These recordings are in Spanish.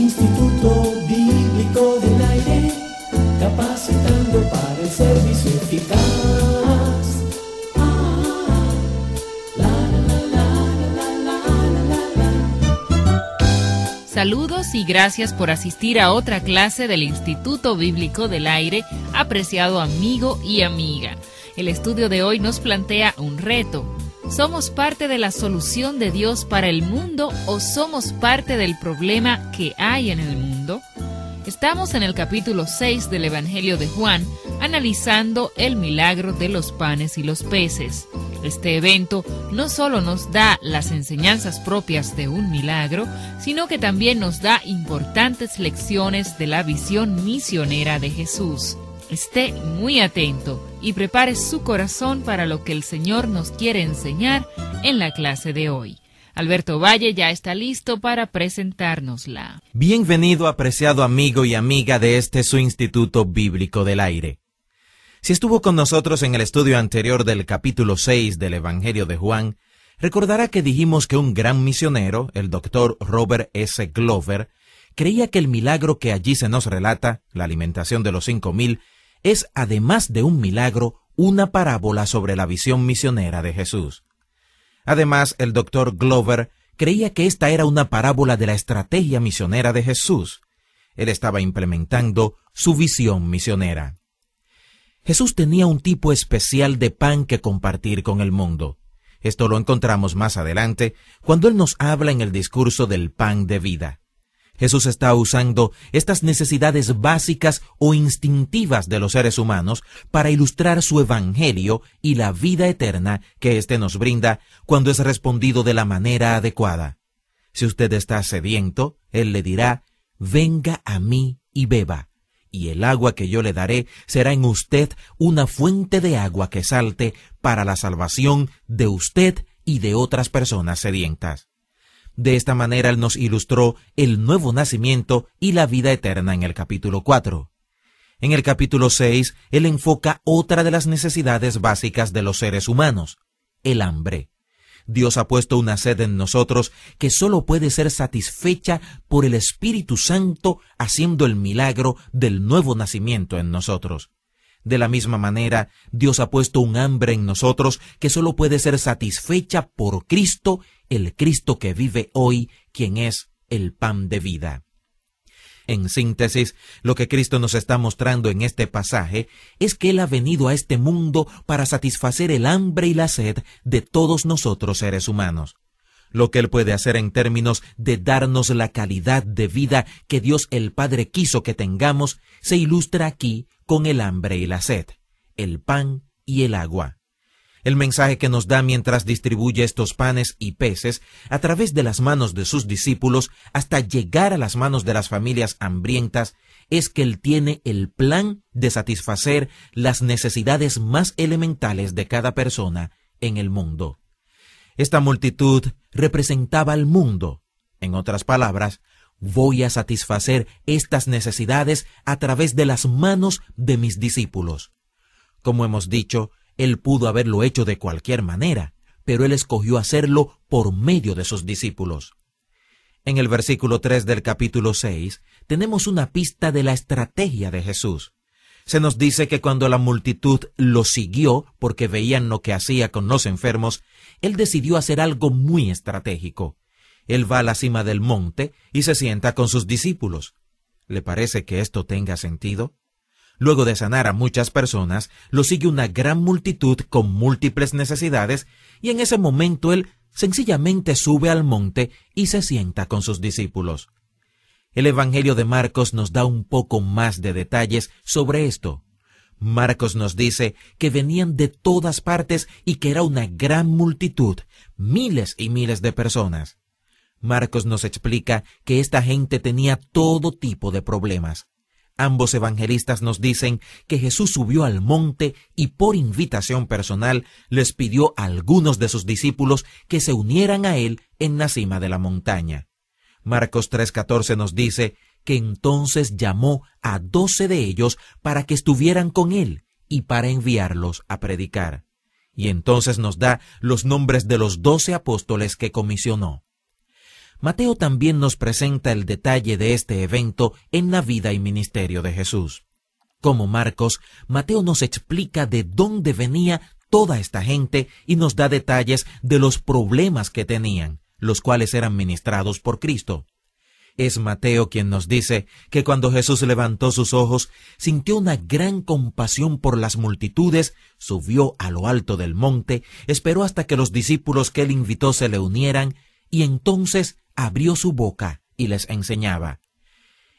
Instituto Bíblico del Aire, capacitando para el servicio eficaz. Saludos y gracias por asistir a otra clase del Instituto Bíblico del Aire, apreciado amigo y amiga. El estudio de hoy nos plantea un reto. ¿Somos parte de la solución de Dios para el mundo o somos parte del problema que hay en el mundo? Estamos en el capítulo 6 del Evangelio de Juan, analizando el milagro de los panes y los peces. Este evento no solo nos da las enseñanzas propias de un milagro, sino que también nos da importantes lecciones de la visión misionera de Jesús. Esté muy atento y prepare su corazón para lo que el Señor nos quiere enseñar en la clase de hoy. Alberto Valle ya está listo para presentárnosla. Bienvenido, apreciado amigo y amiga de este su Instituto Bíblico del Aire. Si estuvo con nosotros en el estudio anterior del capítulo 6 del Evangelio de Juan, recordará que dijimos que un gran misionero, el doctor Robert S. Glover, creía que el milagro que allí se nos relata, la alimentación de los 5,000, es, además de un milagro, una parábola sobre la visión misionera de Jesús. Además, el doctor Glover creía que esta era una parábola de la estrategia misionera de Jesús. Él estaba implementando su visión misionera. Jesús tenía un tipo especial de pan que compartir con el mundo. Esto lo encontramos más adelante, cuando Él nos habla en el discurso del pan de vida. Jesús está usando estas necesidades básicas o instintivas de los seres humanos para ilustrar su evangelio y la vida eterna que éste nos brinda cuando es respondido de la manera adecuada. Si usted está sediento, Él le dirá, «Venga a mí y beba, y el agua que yo le daré será en usted una fuente de agua que salte para la salvación de usted y de otras personas sedientas». De esta manera Él nos ilustró el nuevo nacimiento y la vida eterna en el capítulo 4. En el capítulo 6, Él enfoca otra de las necesidades básicas de los seres humanos, el hambre. Dios ha puesto una sed en nosotros que solo puede ser satisfecha por el Espíritu Santo haciendo el milagro del nuevo nacimiento en nosotros. De la misma manera, Dios ha puesto un hambre en nosotros que solo puede ser satisfecha por Cristo, el Cristo que vive hoy, quien es el pan de vida. En síntesis, lo que Cristo nos está mostrando en este pasaje es que Él ha venido a este mundo para satisfacer el hambre y la sed de todos nosotros seres humanos. Lo que Él puede hacer en términos de darnos la calidad de vida que Dios el Padre quiso que tengamos, se ilustra aquí con el hambre y la sed, el pan y el agua. El mensaje que nos da mientras distribuye estos panes y peces a través de las manos de sus discípulos hasta llegar a las manos de las familias hambrientas es que Él tiene el plan de satisfacer las necesidades más elementales de cada persona en el mundo. Esta multitud representaba al mundo. En otras palabras, voy a satisfacer estas necesidades a través de las manos de mis discípulos. Como hemos dicho, Él pudo haberlo hecho de cualquier manera, pero Él escogió hacerlo por medio de sus discípulos. En el versículo 3 del capítulo 6, tenemos una pista de la estrategia de Jesús. Se nos dice que cuando la multitud lo siguió porque veían lo que hacía con los enfermos, Él decidió hacer algo muy estratégico. Él va a la cima del monte y se sienta con sus discípulos. ¿Le parece que esto tenga sentido? Luego de sanar a muchas personas, lo sigue una gran multitud con múltiples necesidades, y en ese momento Él sencillamente sube al monte y se sienta con sus discípulos. El Evangelio de Marcos nos da un poco más de detalles sobre esto. Marcos nos dice que venían de todas partes y que era una gran multitud, miles y miles de personas. Marcos nos explica que esta gente tenía todo tipo de problemas. Ambos evangelistas nos dicen que Jesús subió al monte y por invitación personal les pidió a algunos de sus discípulos que se unieran a Él en la cima de la montaña. Marcos 3:14 nos dice que entonces llamó a 12 de ellos para que estuvieran con Él y para enviarlos a predicar. Y entonces nos da los nombres de los 12 apóstoles que comisionó. Mateo también nos presenta el detalle de este evento en la vida y ministerio de Jesús. Como Marcos, Mateo nos explica de dónde venía toda esta gente y nos da detalles de los problemas que tenían, los cuales eran ministrados por Cristo. Es Mateo quien nos dice que cuando Jesús levantó sus ojos, sintió una gran compasión por las multitudes, subió a lo alto del monte, esperó hasta que los discípulos que él invitó se le unieran, y entonces abrió su boca y les enseñaba.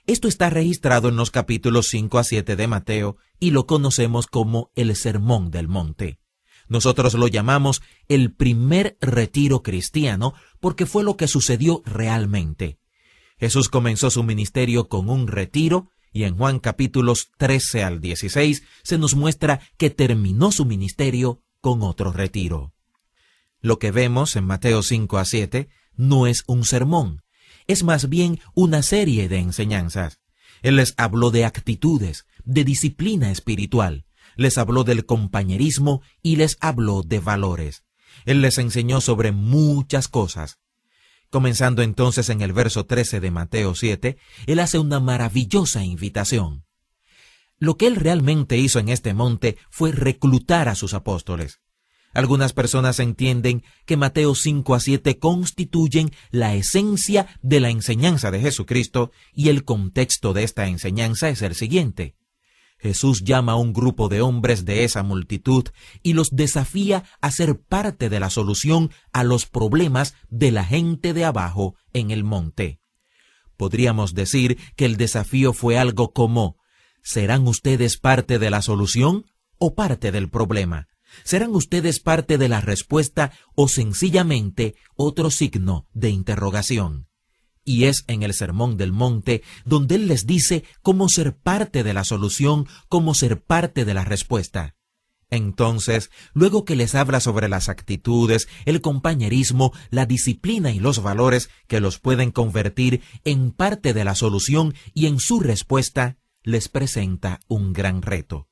Esto está registrado en los capítulos 5 a 7 de Mateo y lo conocemos como el Sermón del Monte. Nosotros lo llamamos el primer retiro cristiano porque fue lo que sucedió realmente. Jesús comenzó su ministerio con un retiro y en Juan capítulos 13 al 16 se nos muestra que terminó su ministerio con otro retiro. Lo que vemos en Mateo 5 a 7 no es un sermón, es más bien una serie de enseñanzas. Él les habló de actitudes, de disciplina espiritual, les habló del compañerismo y les habló de valores. Él les enseñó sobre muchas cosas. Comenzando entonces en el verso 13 de Mateo 7, él hace una maravillosa invitación. Lo que él realmente hizo en este monte fue reclutar a sus apóstoles. Algunas personas entienden que Mateo 5 a 7 constituyen la esencia de la enseñanza de Jesucristo y el contexto de esta enseñanza es el siguiente. Jesús llama a un grupo de hombres de esa multitud y los desafía a ser parte de la solución a los problemas de la gente de abajo en el monte. Podríamos decir que el desafío fue algo como: ¿serán ustedes parte de la solución o parte del problema? ¿Serán ustedes parte de la respuesta o sencillamente otro signo de interrogación? Y es en el Sermón del Monte donde él les dice cómo ser parte de la solución, cómo ser parte de la respuesta. Entonces, luego que les habla sobre las actitudes, el compañerismo, la disciplina y los valores que los pueden convertir en parte de la solución y en su respuesta, les presenta un gran reto.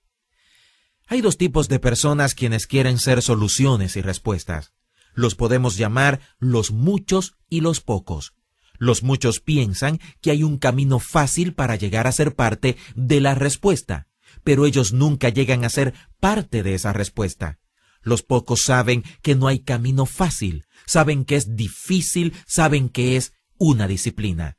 Hay dos tipos de personas quienes quieren ser soluciones y respuestas. Los podemos llamar los muchos y los pocos. Los muchos piensan que hay un camino fácil para llegar a ser parte de la respuesta, pero ellos nunca llegan a ser parte de esa respuesta. Los pocos saben que no hay camino fácil, saben que es difícil, saben que es una disciplina.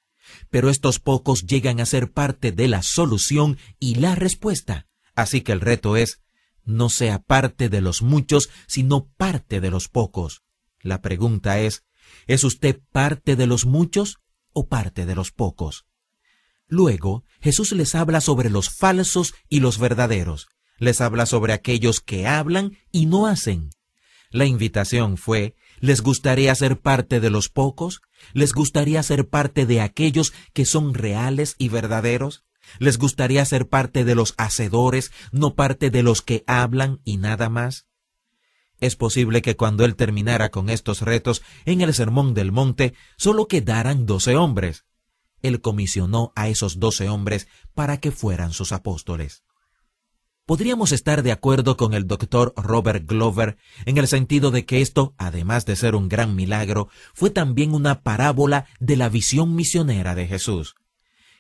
Pero estos pocos llegan a ser parte de la solución y la respuesta. Así que el reto es: no sea parte de los muchos, sino parte de los pocos. La pregunta es usted parte de los muchos o parte de los pocos? Luego, Jesús les habla sobre los falsos y los verdaderos. Les habla sobre aquellos que hablan y no hacen. La invitación fue: ¿les gustaría ser parte de los pocos? ¿Les gustaría ser parte de aquellos que son reales y verdaderos? ¿Les gustaría ser parte de los hacedores, no parte de los que hablan y nada más? Es posible que cuando él terminara con estos retos en el Sermón del Monte, solo quedaran 12 hombres. Él comisionó a esos 12 hombres para que fueran sus apóstoles. Podríamos estar de acuerdo con el doctor Robert Glover en el sentido de que esto, además de ser un gran milagro, fue también una parábola de la visión misionera de Jesús.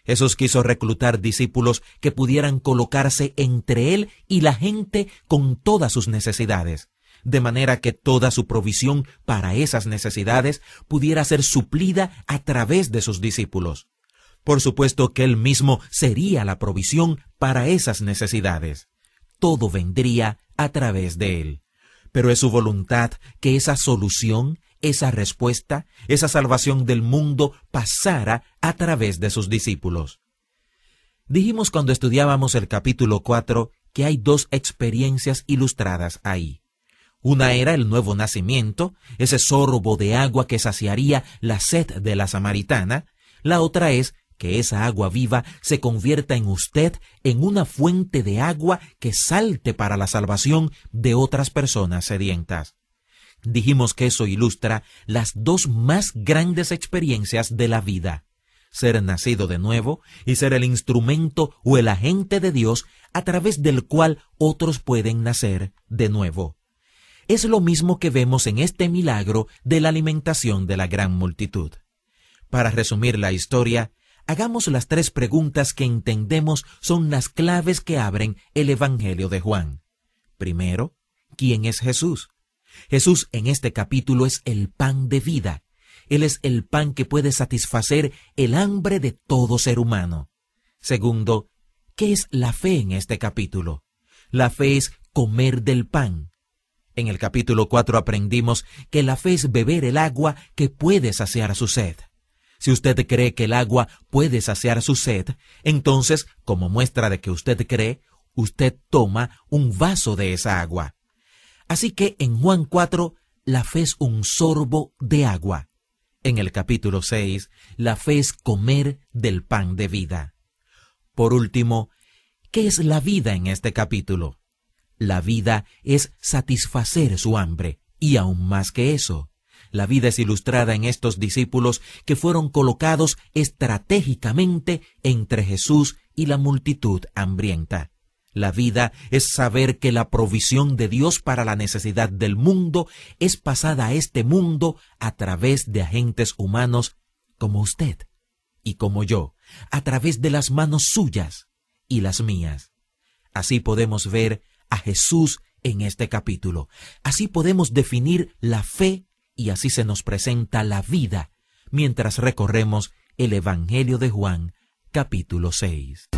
Jesús quiso reclutar discípulos que pudieran colocarse entre él y la gente con todas sus necesidades, de manera que toda su provisión para esas necesidades pudiera ser suplida a través de sus discípulos. Por supuesto que él mismo sería la provisión para esas necesidades. Todo vendría a través de él. Pero es su voluntad que esa solución, esa respuesta, esa salvación del mundo pasara a través de sus discípulos. Dijimos cuando estudiábamos el capítulo 4 que hay dos experiencias ilustradas ahí. Una era el nuevo nacimiento, ese sorbo de agua que saciaría la sed de la samaritana. La otra es que esa agua viva se convierta en usted en una fuente de agua que salte para la salvación de otras personas sedientas. Dijimos que eso ilustra las dos más grandes experiencias de la vida: ser nacido de nuevo y ser el instrumento o el agente de Dios a través del cual otros pueden nacer de nuevo. Es lo mismo que vemos en este milagro de la alimentación de la gran multitud. Para resumir la historia, hagamos las 3 preguntas que entendemos son las claves que abren el Evangelio de Juan. Primero, ¿quién es Jesús? Jesús en este capítulo es el pan de vida. Él es el pan que puede satisfacer el hambre de todo ser humano. Segundo, ¿qué es la fe en este capítulo? La fe es comer del pan. En el capítulo 4 aprendimos que la fe es beber el agua que puede saciar su sed. Si usted cree que el agua puede saciar su sed, entonces, como muestra de que usted cree, usted toma un vaso de esa agua. Así que en Juan 4, la fe es un sorbo de agua. En el capítulo 6, la fe es comer del pan de vida. Por último, ¿qué es la vida en este capítulo? La vida es satisfacer su hambre, y aún más que eso. La vida es ilustrada en estos discípulos que fueron colocados estratégicamente entre Jesús y la multitud hambrienta. La vida es saber que la provisión de Dios para la necesidad del mundo es pasada a este mundo a través de agentes humanos como usted y como yo, a través de las manos suyas y las mías. Así podemos ver a Jesús en este capítulo. Así podemos definir la fe y así se nos presenta la vida mientras recorremos el Evangelio de Juan, capítulo 6.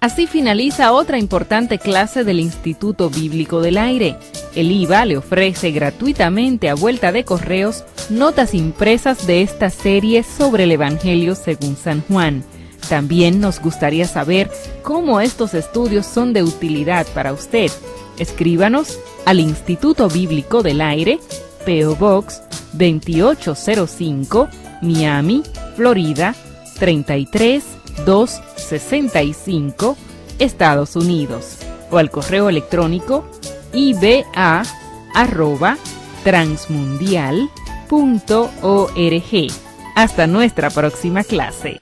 Así finaliza otra importante clase del Instituto Bíblico del Aire. El IVA le ofrece gratuitamente a vuelta de correos notas impresas de esta serie sobre el Evangelio según San Juan. También nos gustaría saber cómo estos estudios son de utilidad para usted. Escríbanos al Instituto Bíblico del Aire, P.O. Box 2805, Miami, Florida 33265, Estados Unidos, o al correo electrónico iba@transmundial.org. Hasta nuestra próxima clase.